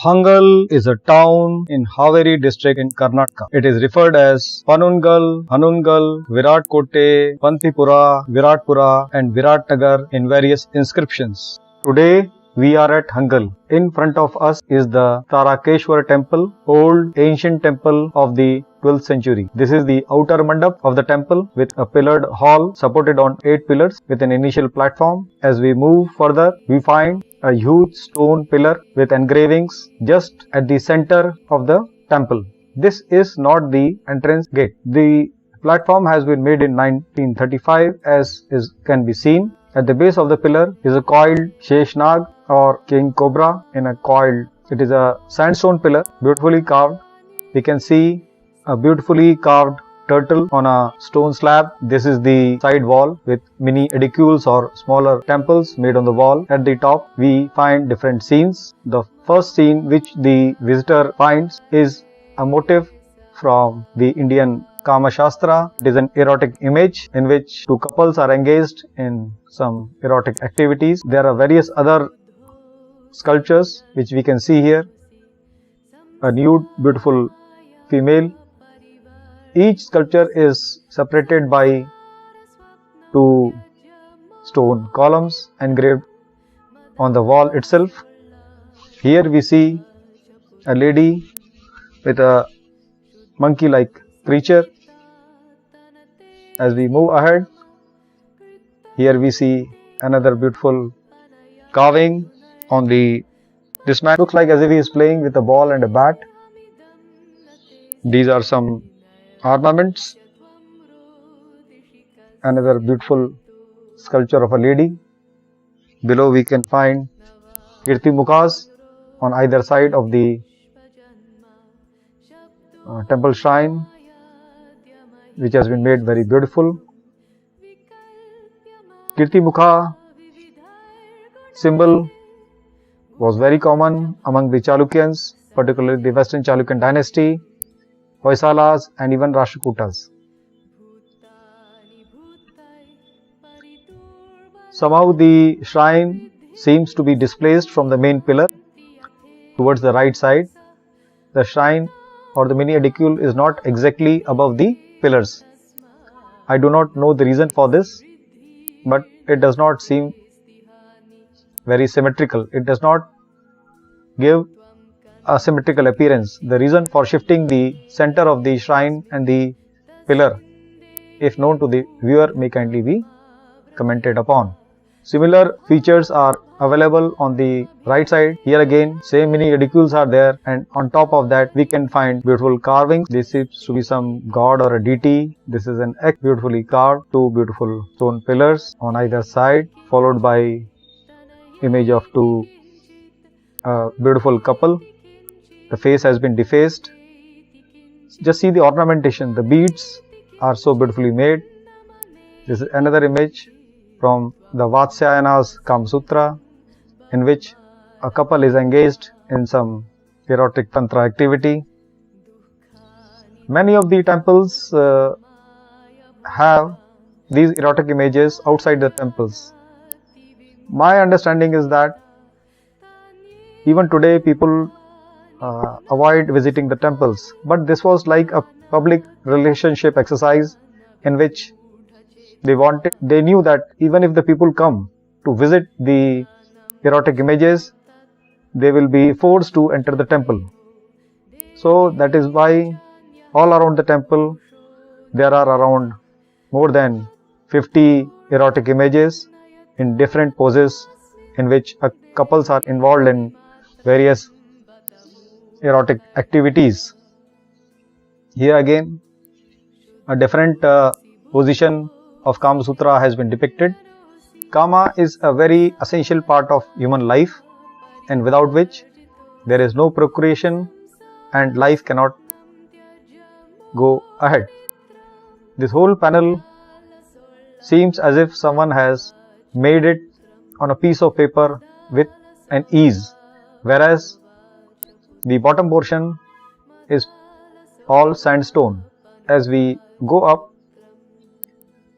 Hangal is a town in Haveri district in Karnataka. It is referred as Panungal, Hanungal, Viratkote, Pantipura, Viratpura and Viratnagar in various inscriptions. Today we are at Hangal. In front of us is the Tarakeshwar temple, old ancient temple of the 12th century. This is the outer mandap of the temple with a pillared hall supported on 8 pillars with an initial platform. As we move further, we find a huge stone pillar with engravings just at the center of the temple. This is not the entrance gate. The platform has been made in 1935 as can be seen. At the base of the pillar is a coiled Sheshnag or king cobra in a coiled. It is a sandstone pillar beautifully carved. We can see a beautifully carved turtle on a stone slab. This is the side wall with mini edicules or smaller temples made on the wall. At the top we find different scenes. The first scene which the visitor finds is a motif from the Indian Kama Shastra. It is an erotic image in which two couples are engaged in some erotic activities. There are various other sculptures which we can see here. A nude beautiful female. Each sculpture is separated by 2 stone columns engraved on the wall itself. Here we see a lady with a monkey-like creature. As we move ahead, here we see another beautiful carving on this man looks like as if he is playing with a ball and a bat. These are some ornaments. Another beautiful sculpture of a lady. Below we can find Kirti Mukhas on either side of the temple shrine, which has been made very beautiful. Kirti Mukha symbol was very common among the Chalukyans, particularly the Western Chalukyan dynasty, Hoysalas and even Rashtrakutas. Somehow the shrine seems to be displaced from the main pillar towards the right side. The shrine or the mini edicule is not exactly above the pillars. I do not know the reason for this, but it does not seem very symmetrical. It does not give a symmetrical appearance. The reason for shifting the center of the shrine and the pillar, if known to the viewer, may kindly be commented upon. Similar features are available on the right side. Here again, same mini edicules are there, and on top of that we can find beautiful carvings. This seems to be some god or a deity. This is an egg beautifully carved, 2 beautiful stone pillars on either side, followed by image of 2 beautiful couple. The face has been defaced. Just see the ornamentation. The beads are so beautifully made. This is another image from the Vatsyayana's Kama Sutra, in which a couple is engaged in some erotic tantra activity. Many of the temples have these erotic images outside the temples. My understanding is that even today people avoid visiting the temples, but this was like a public relationship exercise in which they knew that even if the people come to visit the erotic images, they will be forced to enter the temple. So that is why all around the temple there are around more than 50 erotic images in different poses in which couples are involved in various erotic activities. Here again a different position of Kama Sutra has been depicted. Kama is a very essential part of human life, and without which there is no procreation and life cannot go ahead. This whole panel seems as if someone has made it on a piece of paper with an ease, whereas the bottom portion is all sandstone. As we go up,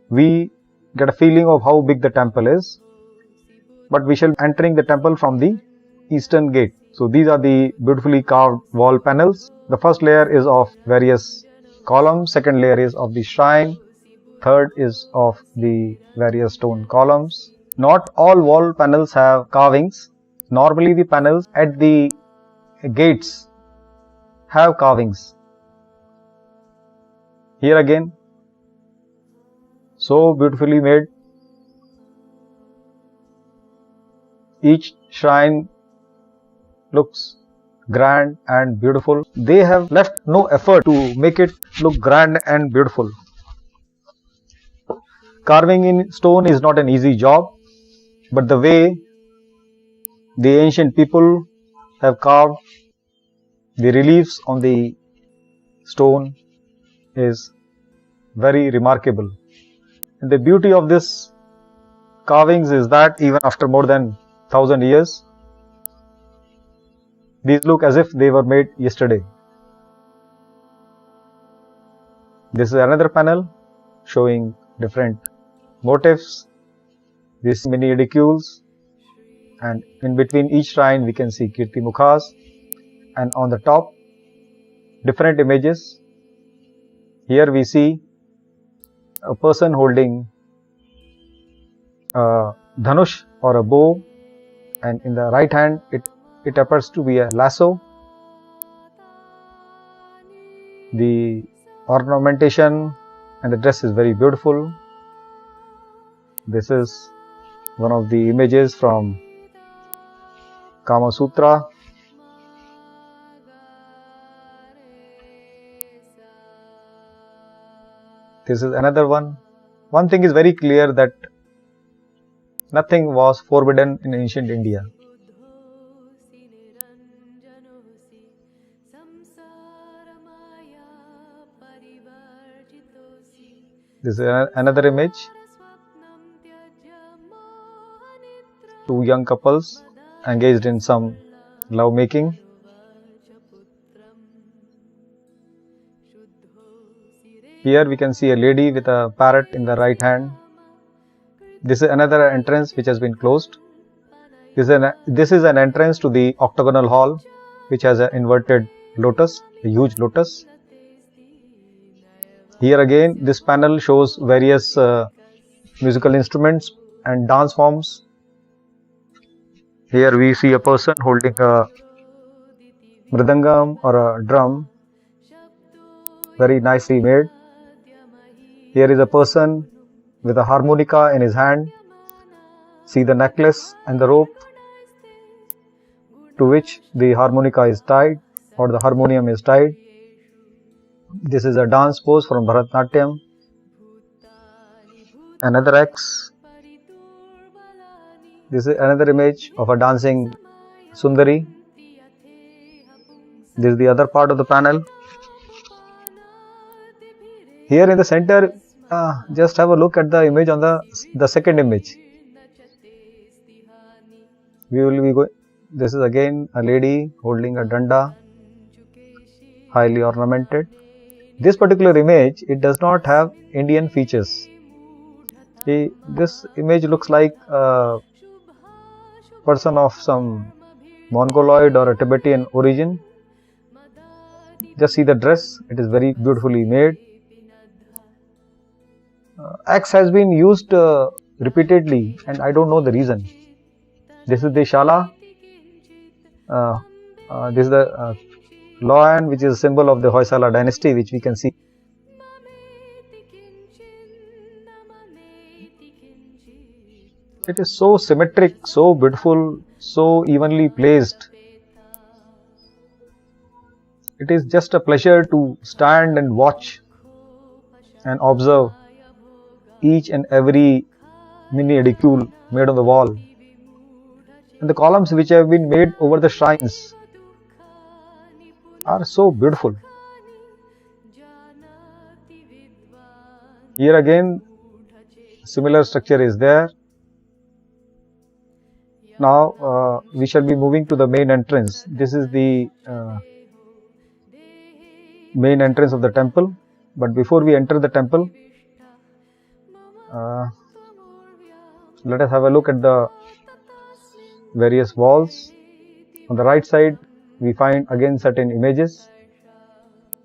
we get a feeling of how big the temple is, but we shall be entering the temple from the eastern gate. So these are the beautifully carved wall panels. The first layer is of various columns, second layer is of the shrine, third is of the various stone columns. Not all wall panels have carvings. Normally the panels at the gates have carvings. Here again, so beautifully made. Each shrine looks grand and beautiful. They have left no effort to make it look grand and beautiful. Carving in stone is not an easy job, but the way the ancient people have carved the reliefs on the stone is very remarkable. And the beauty of this carvings is that even after more than 1000 years, these look as if they were made yesterday. This is another panel showing different motifs, these mini edicules, and in between each shrine we can see Kirti Mukhas, and on the top different images. Here we see a person holding a dhanush or a bow, and in the right hand it appears to be a lasso. The ornamentation and the dress is very beautiful. This is one of the images from Kama Sutra. This is another one. One thing is very clear, that nothing was forbidden in ancient India. This is another image. Two young couples engaged in some love making. Here we can see a lady with a parrot in the right hand. This is another entrance which has been closed. This is an entrance to the Octagonal Hall, which has an inverted lotus, a huge lotus. Here again, this panel shows various musical instruments and dance forms. Here we see a person holding a mridangam or a drum, very nicely made. Here is a person with a harmonica in his hand. See the necklace and the rope to which the harmonica is tied, or the harmonium is tied. This is a dance pose from Bharatanatyam. Another X. This is another image of a dancing Sundari. This is the other part of the panel. Here in the center, just have a look at the image on the second image. We will be going. This is again a lady holding a danda, highly ornamented. This particular image, it does not have Indian features. This image looks like a person of some Mongoloid or a Tibetan origin. Just see the dress, it is very beautifully made. Axe has been used repeatedly, and I don't know the reason. This is the Shala. This is the Loan, which is a symbol of the Hoysala dynasty, which we can see. It is so symmetric, so beautiful, so evenly placed. It is just a pleasure to stand and watch and observe each and every mini edicule made on the wall, and the columns which have been made over the shrines are so beautiful. Here again, similar structure is there. Now we shall be moving to the main entrance. This is the main entrance of the temple. But before we enter the temple, let us have a look at the various walls On the right side, we find again certain images.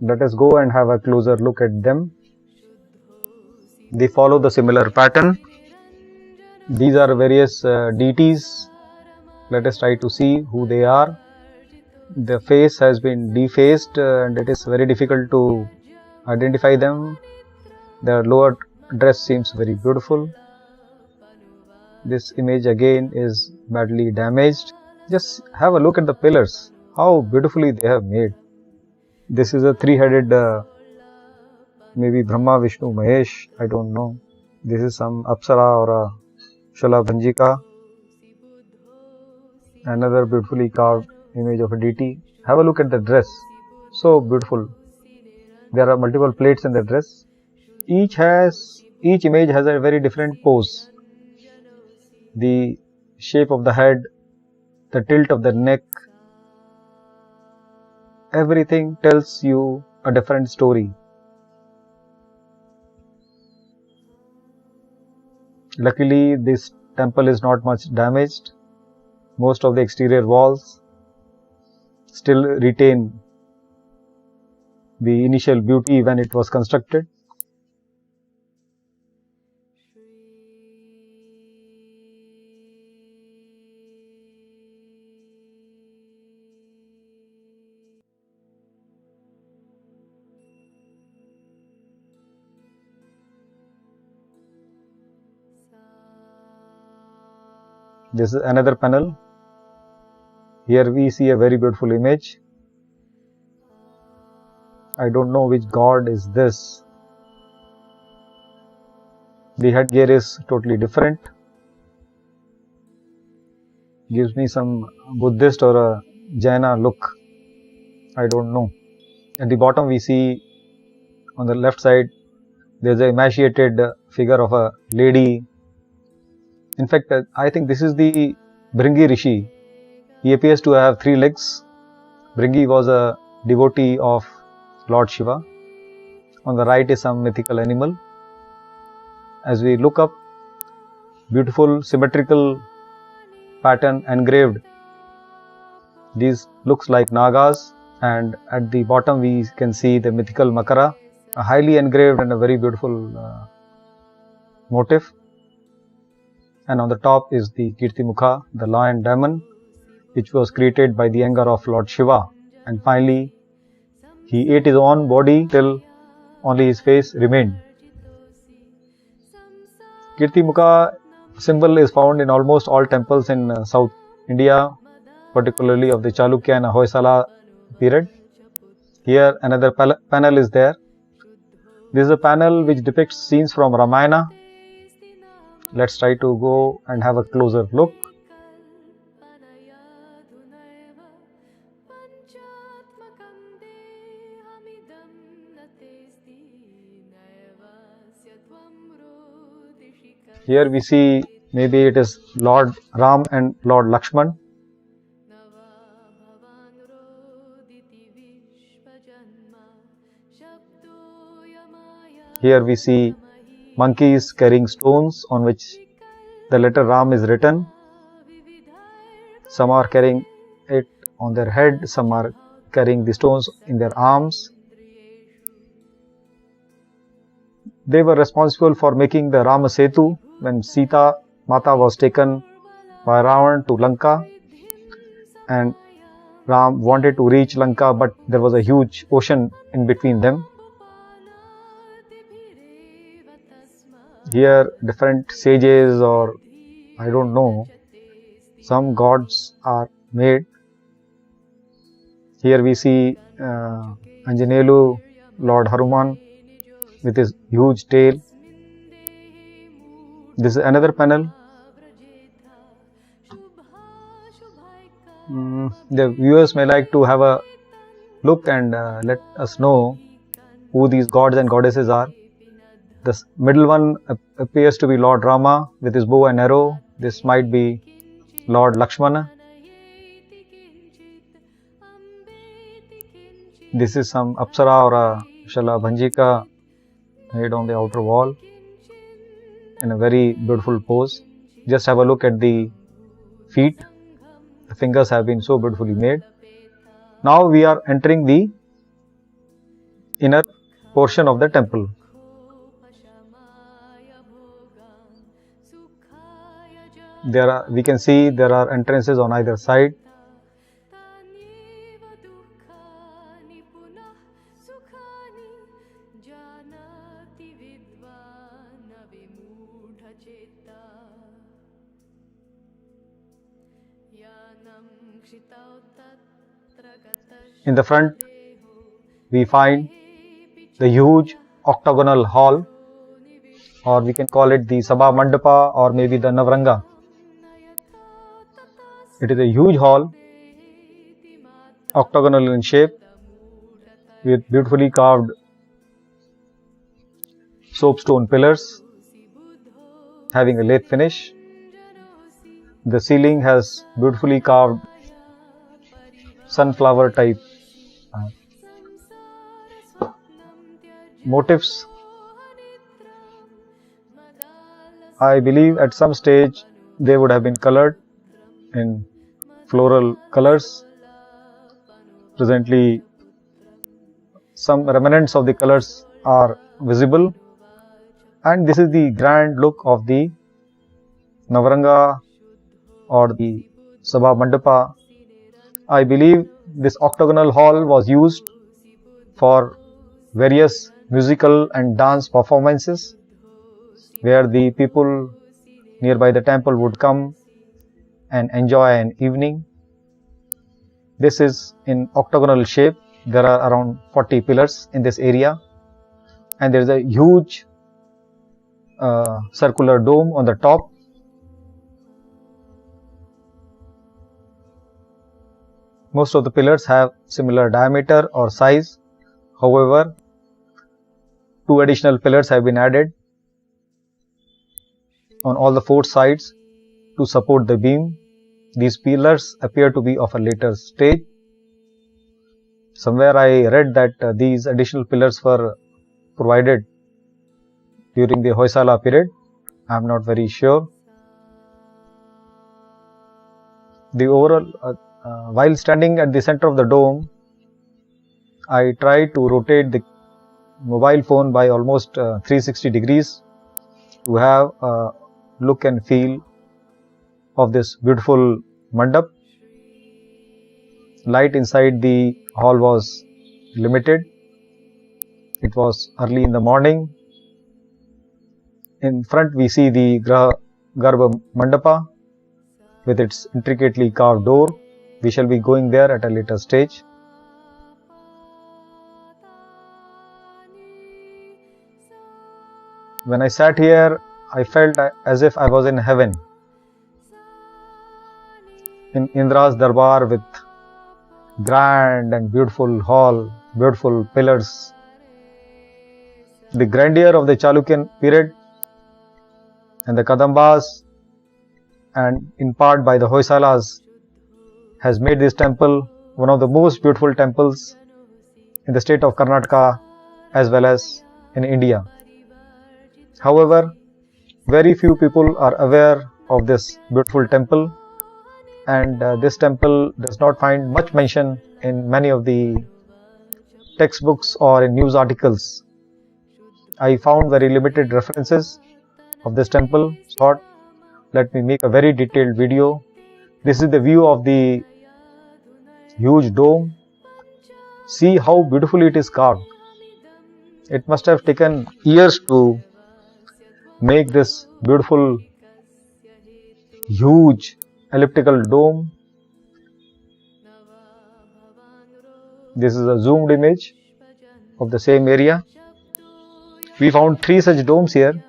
Let us go and have a closer look at them. They follow the similar pattern. These are various deities. Let us try to see who they are. The face has been defaced and it is very difficult to identify them. Their lower dress seems very beautiful. This image again is badly damaged. Just have a look at the pillars, how beautifully they have made. This is a three-headed, maybe Brahma, Vishnu, Mahesh, I don't know. This is some Apsara or a Shalabhanjika. Another beautifully carved image of a deity. Have a look at the dress, so beautiful. There are multiple plates in the dress. Each image has a very different pose. The shape of the head, the tilt of the neck, everything tells you a different story. Luckily, this temple is not much damaged. Most of the exterior walls still retain the initial beauty when it was constructed. This is another panel. Here we see a very beautiful image. I don't know which god is this. The headgear is totally different. Gives me some Buddhist or a Jaina look. I don't know. At the bottom we see on the left side there is an emaciated figure of a lady. In fact, I think this is the Bringi Rishi. He appears to have 3 legs. Bringi was a devotee of Lord Shiva. On the right is some mythical animal. As we look up, beautiful symmetrical pattern engraved. These looks like Nagas, and at the bottom we can see the mythical Makara, a highly engraved and a very beautiful motif. And on the top is the Kirtimukha, the lion demon, which was created by the anger of Lord Shiva. And finally, he ate his own body till only his face remained. Kirtimukha symbol is found in almost all temples in South India, particularly of the Chalukya and Hoysala period. Here another panel is there. This is a panel which depicts scenes from Ramayana. Let's try to go and have a closer look. Here we see maybe it is Lord Ram and Lord Lakshman. Here we see monkeys carrying stones on which the letter Ram is written. Some are carrying it on their head, some are carrying the stones in their arms. They were responsible for making the Rama Setu when Sita Mata was taken by Ravan to Lanka, and Ram wanted to reach Lanka, but there was a huge ocean in between them. Here different sages, or I don't know, some gods are made. Here we see Anjanelu, Lord Hanuman with his huge tail. This is another panel. The viewers may like to have a look and let us know who these gods and goddesses are. The middle one appears to be Lord Rama with his bow and arrow. This might be Lord Lakshmana. This is some Apsara or a Shalabhanjika made on the outer wall in a very beautiful pose. Just have a look at the feet. The fingers have been so beautifully made. Now we are entering the inner portion of the temple. We can see there are entrances on either side. In the front, we find the huge octagonal hall, or we can call it the Sabha Mandapa or maybe the Navranga. It is a huge hall, octagonal in shape, with beautifully carved soapstone pillars, having a lathe finish. The ceiling has beautifully carved sunflower type motifs. I believe at some stage they would have been colored in floral colors. Presently, some remnants of the colors are visible, and this is the grand look of the Navranga or the Sabha Mandapa. I believe this octagonal hall was used for various musical and dance performances, where the people nearby the temple would come and enjoy an evening. This is in octagonal shape. There are around 40 pillars in this area, and there is a huge circular dome on the top. Most of the pillars have similar diameter or size. However, 2 additional pillars have been added on all the 4 sides to support the beam. These pillars appear to be of a later stage. Somewhere I read that these additional pillars were provided during the Hoysala period. I am not very sure. The overall while standing at the center of the dome, I tried to rotate the mobile phone by almost 360 degrees to have a look and feel of this beautiful mandap. Light inside the hall was limited. It was early in the morning. In front we see the Garbha Mandapa with its intricately carved door. We shall be going there at a later stage. When I sat here, I felt as if I was in heaven, in Indra's Darbar, with grand and beautiful hall, beautiful pillars. The grandeur of the Chalukyan period and the Kadambas, and in part by the Hoysalas, has made this temple one of the most beautiful temples in the state of Karnataka as well as in India. However, very few people are aware of this beautiful temple, and this temple does not find much mention in many of the textbooks or in news articles. I found very limited references of this temple. So let me make a very detailed video. This is the view of the huge dome. See how beautifully it is carved. It must have taken years to make this beautiful huge elliptical dome. This is a zoomed image of the same area. We found 3 such domes here.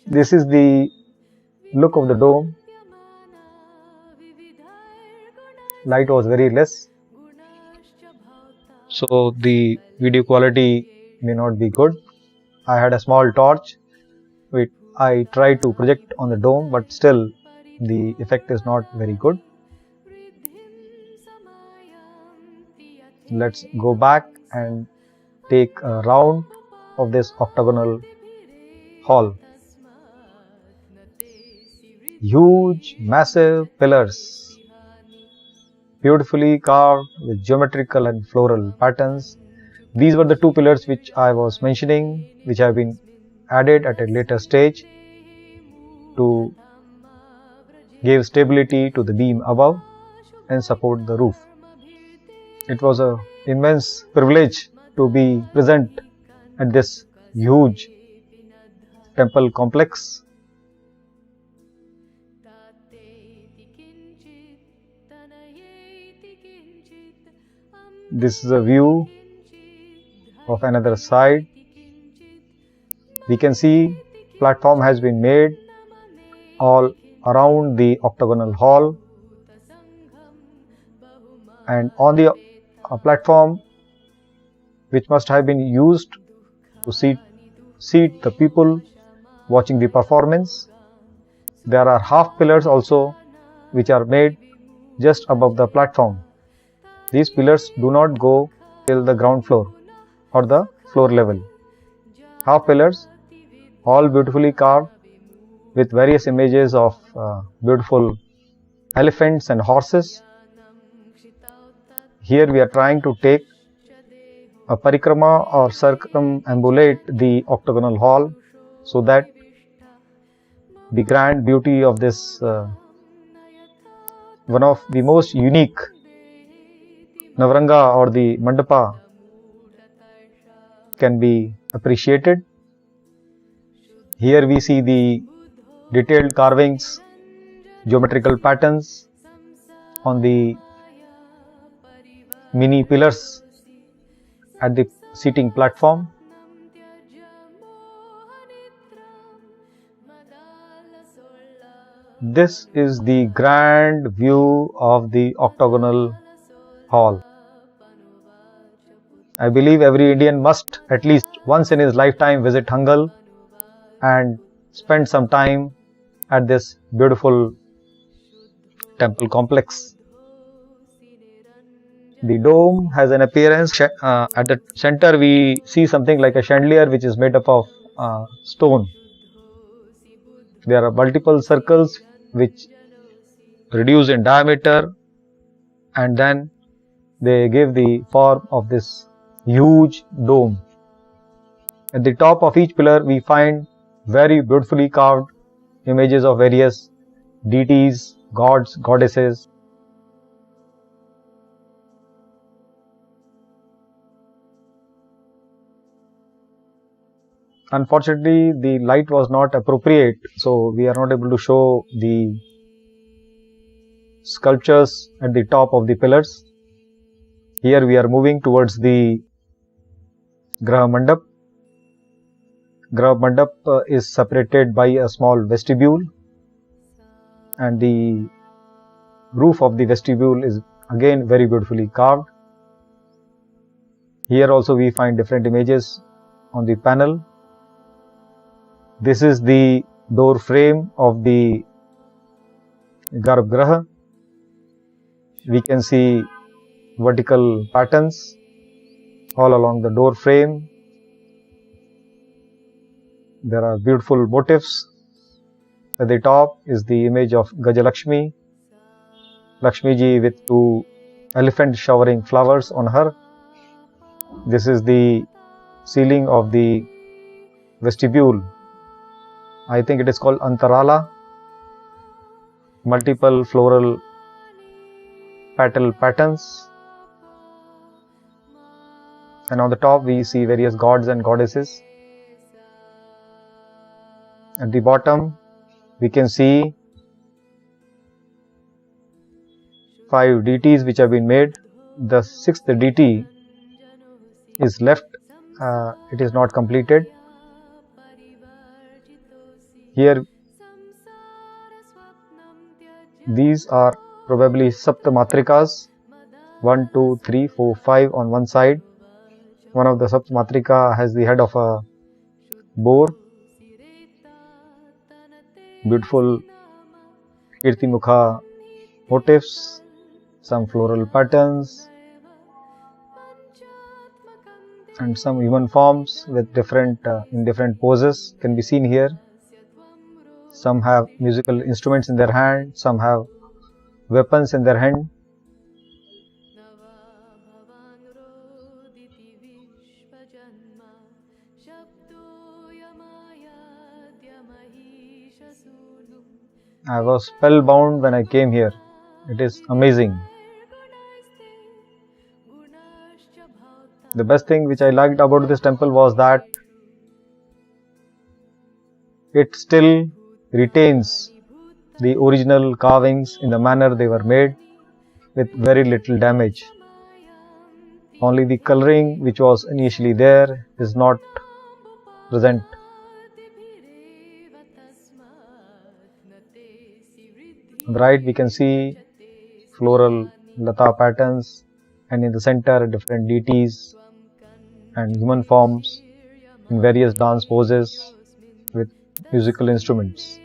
This is the look of the dome. Light was very less, so the video quality may not be good. I had a small torch which I tried to project on the dome, but still the effect is not very good. Let's go back and take a round of this octagonal hall. Huge, massive pillars beautifully carved with geometrical and floral patterns. These were the two pillars which I was mentioning, which have been added at a later stage to give stability to the beam above and support the roof. It was an immense privilege to be present at this huge temple complex. This is a view of another side. We can see platform has been made all around the octagonal hall, and on the platform, which must have been used to seat the people watching the performance, there are half pillars also which are made just above the platform. These pillars do not go till the ground floor or the floor level. Half pillars, all beautifully carved with various images of beautiful elephants and horses. Here we are trying to take a parikrama or circumambulate the octagonal hall, so that the grand beauty of this one of the most unique Navranga or the Mandapa can be appreciated. Here we see the detailed carvings, geometrical patterns on the mini pillars at the seating platform. This is the grand view of the octagonal hall. I believe every Indian must at least once in his lifetime visit Hangal and spend some time at this beautiful temple complex. The dome has an appearance, at the center we see something like a chandelier which is made up of stone. There are multiple circles which reduce in diameter, and then they give the form of this huge dome. At the top of each pillar we find very beautifully carved images of various deities, gods, goddesses. Unfortunately, the light was not appropriate, so we are not able to show the sculptures at the top of the pillars. Here we are moving towards the Graha Mandap. Graha Mandap is separated by a small vestibule, and the roof of the vestibule is again very beautifully carved. Here also we find different images on the panel. This is the door frame of the Garbhagriha. We can see vertical patterns all along the door frame. There are beautiful motifs. At the top is the image of Gajalakshmi, Lakshmi ji with two elephants showering flowers on her. This is the ceiling of the vestibule. I think it is called Antarala. Multiple floral petal patterns, and on the top we see various gods and goddesses. At the bottom we can see 5 deities which have been made. The 6th deity is left, it is not completed. Here these are probably Saptamatrikas, 1, 2, 3, 4, 5 on one side. One of the Saptamatrika has the head of a boar. Beautiful Kirtimukha motifs, some floral patterns, and some human forms with in different poses can be seen here. Some have musical instruments in their hand, some have weapons in their hand. I was spellbound when I came here. It is amazing. The best thing which I liked about this temple was that it still retains the original carvings in the manner they were made with very little damage. Only the coloring which was initially there is not present. On the right we can see floral lata patterns, and in the center different deities and human forms in various dance poses with musical instruments.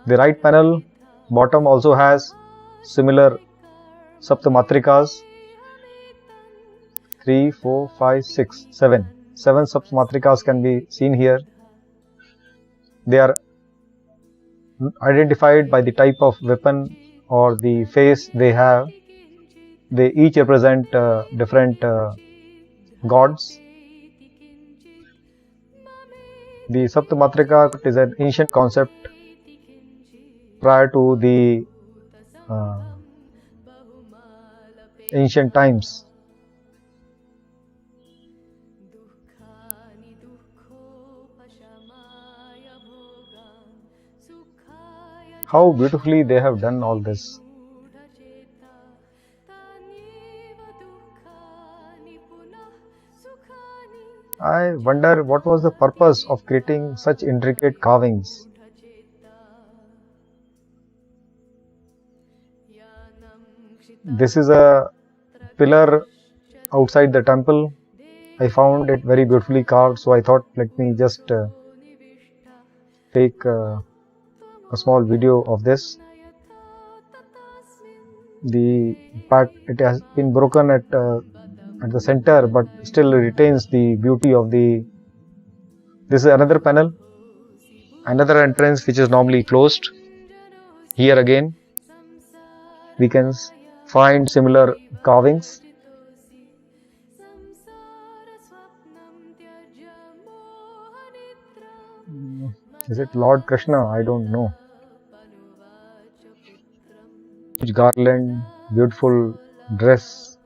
The right panel bottom also has similar saptamatrikas. 3, 4, 5, 6, 7. 7 saptamatrikas can be seen here. They are identified by the type of weapon or the face they have. They each represent different gods. The Saptamatrika is an ancient concept prior to the ancient times. How beautifully they have done all this. I wonder what was the purpose of creating such intricate carvings. This is a pillar outside the temple. I found it very beautifully carved, so I thought let me just take a small video of this. It has been broken at the center, but still retains the beauty of the. This is another panel, another entrance which is normally closed. Here again we can find similar carvings. Is it Lord Krishna? I don't know. Huge garland, beautiful dress.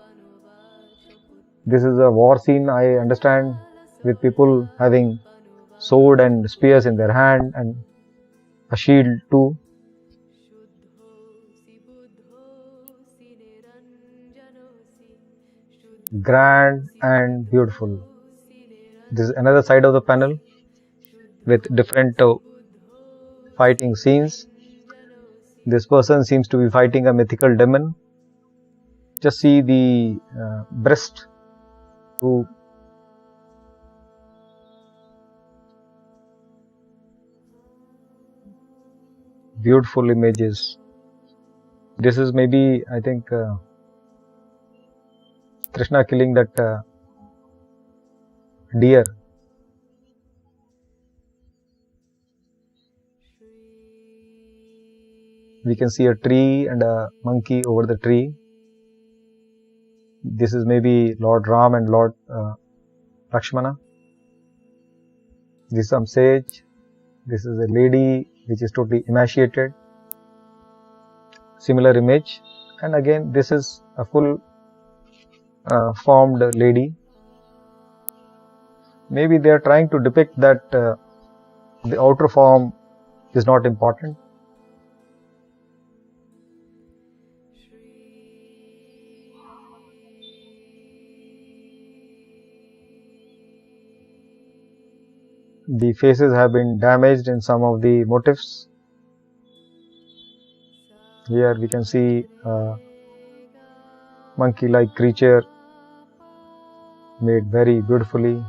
This is a war scene, I understand, with people having sword and spears in their hand and a shield too. Grand and beautiful. This is another side of the panel with different fighting scenes. This person seems to be fighting a mythical demon. Just see the breast. Beautiful images. This is maybe, I think, Krishna killing that deer. We can see a tree and a monkey over the tree. This is maybe Lord Ram and Lord Lakshmana. This is some sage. This is a lady which is totally emaciated. Similar image. And again, this is a full formed lady. Maybe they are trying to depict that the outer form is not important. The faces have been damaged in some of the motifs. Here we can see a monkey-like creature made very beautifully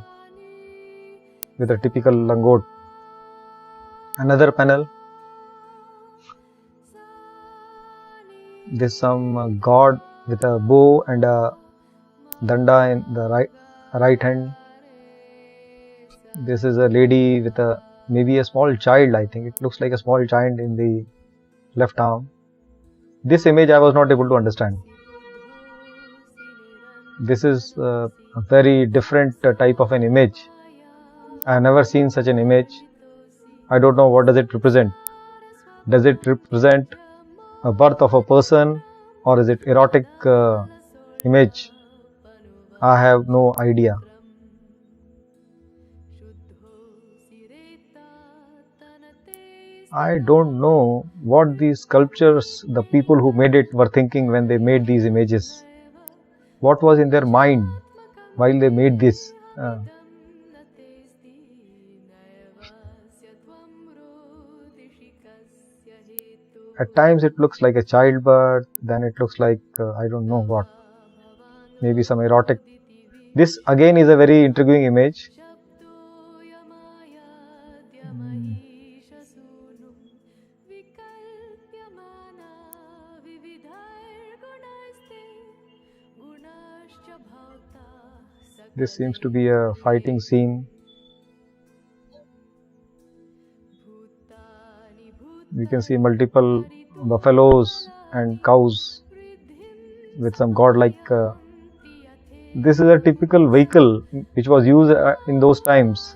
with a typical langot. Another panel. This is some god with a bow and a danda in the right hand. This is a lady with maybe a small child. I think it looks like a small child in the left arm. This image I was not able to understand. This is a very different type of an image. I have never seen such an image. I don't know what does it represent. Does it represent a birth of a person, or is it erotic image? I have no idea. I don't know what these sculptures, the people who made it, were thinking when they made these images. What was in their mind while they made this? At times it looks like a childbirth, then it looks like I don't know what, maybe some erotic. This again is a very intriguing image. This seems to be a fighting scene. We can see multiple buffaloes and cows with some godlike. This is a typical vehicle which was used in those times.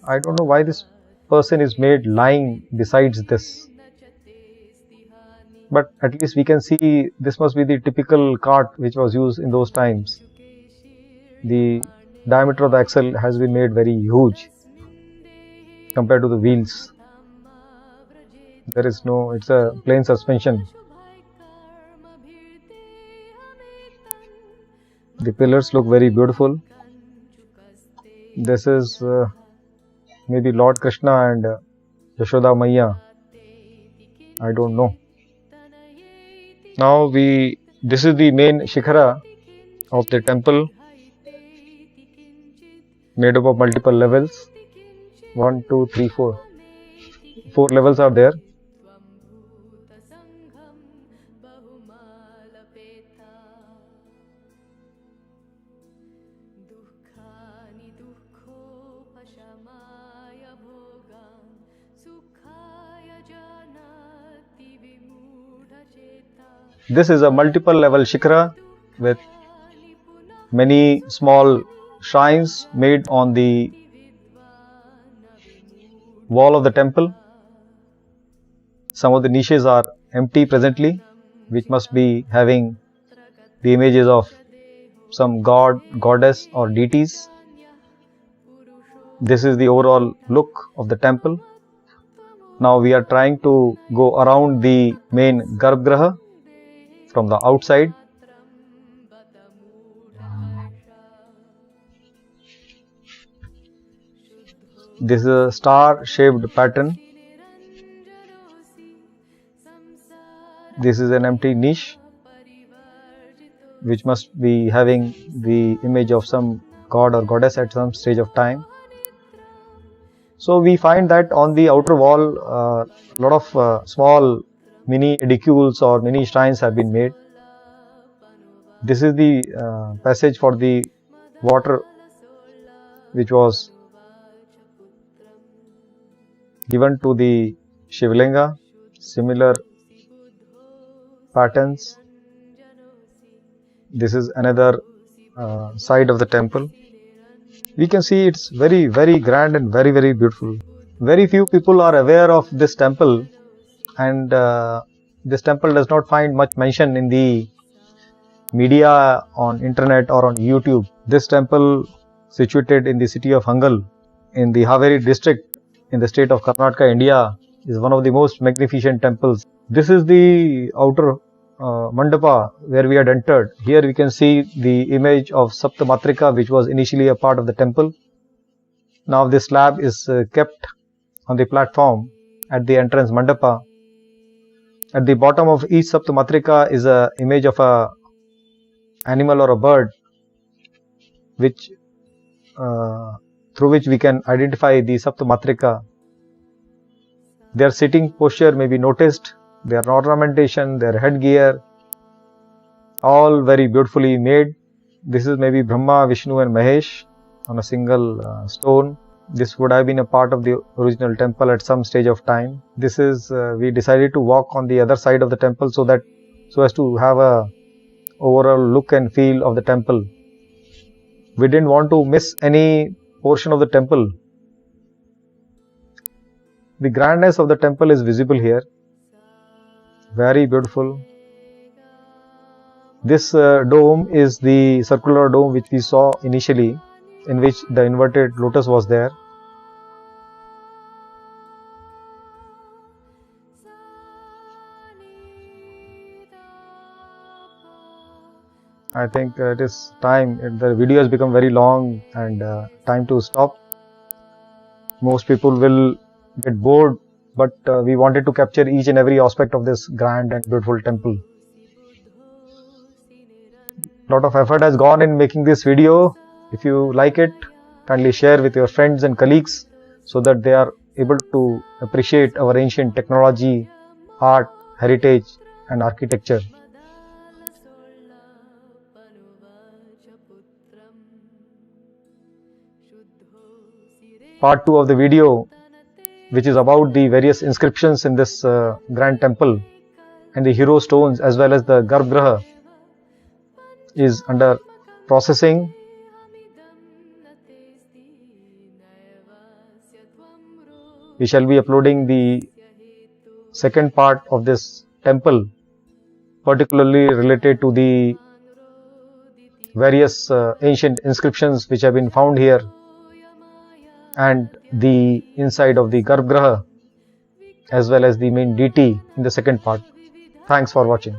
I don't know why this person is made lying besides this. But at least we can see this must be the typical cart which was used in those times. The diameter of the axle has been made very huge compared to the wheels. There is no, it's a plain suspension. The pillars look very beautiful. This is maybe Lord Krishna and Yashoda Maiya. I don't know. Now this is the main Shikhara of the temple, made up of multiple levels. 1, 2, 3, 4. 4 levels are there. This is a multiple level Shikhara with many small shrines made on the wall of the temple. Some of the niches are empty presently, which must be having the images of some god, goddess or deities. This is the overall look of the temple. Now we are trying to go around the main Garbhagriha from the outside. This is a star-shaped pattern. This is an empty niche which must be having the image of some god or goddess at some stage of time. So we find that on the outer wall a lot of small mini edicules or mini shrines have been made. This is the passage for the water which was given to the Shivlinga. Similar patterns. This is another side of the temple. We can see it's very, very grand and very, very beautiful. Very few people are aware of this temple, and this temple does not find much mention in the media, on internet or on YouTube. This temple, situated in the city of Hangal in the Haveri district in the state of Karnataka, India, is one of the most magnificent temples. This is the outer mandapa where we had entered. Here we can see the image of Saptamatrika, which was initially a part of the temple. Now this slab is kept on the platform at the entrance mandapa. At the bottom of each Saptamatrika is a image of a animal or a bird, which through which we can identify the Saptamatrika. Their sitting posture may be noticed, their ornamentation, their headgear, all very beautifully made. This is maybe Brahma, Vishnu and Mahesh on a single stone. This would have been a part of the original temple at some stage of time. This is, we decided to walk on the other side of the temple so as to have a overall look and feel of the temple. We didn't want to miss any portion of the temple. The grandness of the temple is visible here. Very beautiful. This dome is the circular dome which we saw initially, in which the inverted lotus was there. I think it is time. The video has become very long and time to stop. Most people will get bored, but we wanted to capture each and every aspect of this grand and beautiful temple. Lot of effort has gone in making this video. If you like it, kindly share with your friends and colleagues so that they are able to appreciate our ancient technology, art, heritage and architecture. Part 2 of the video, which is about the various inscriptions in this grand temple and the hero stones as well as the garbhagriha, is under processing. We shall be uploading the second part of this temple, particularly related to the various ancient inscriptions which have been found here and the inside of the garbhagriha as well as the main deity in the second part. Thanks for watching.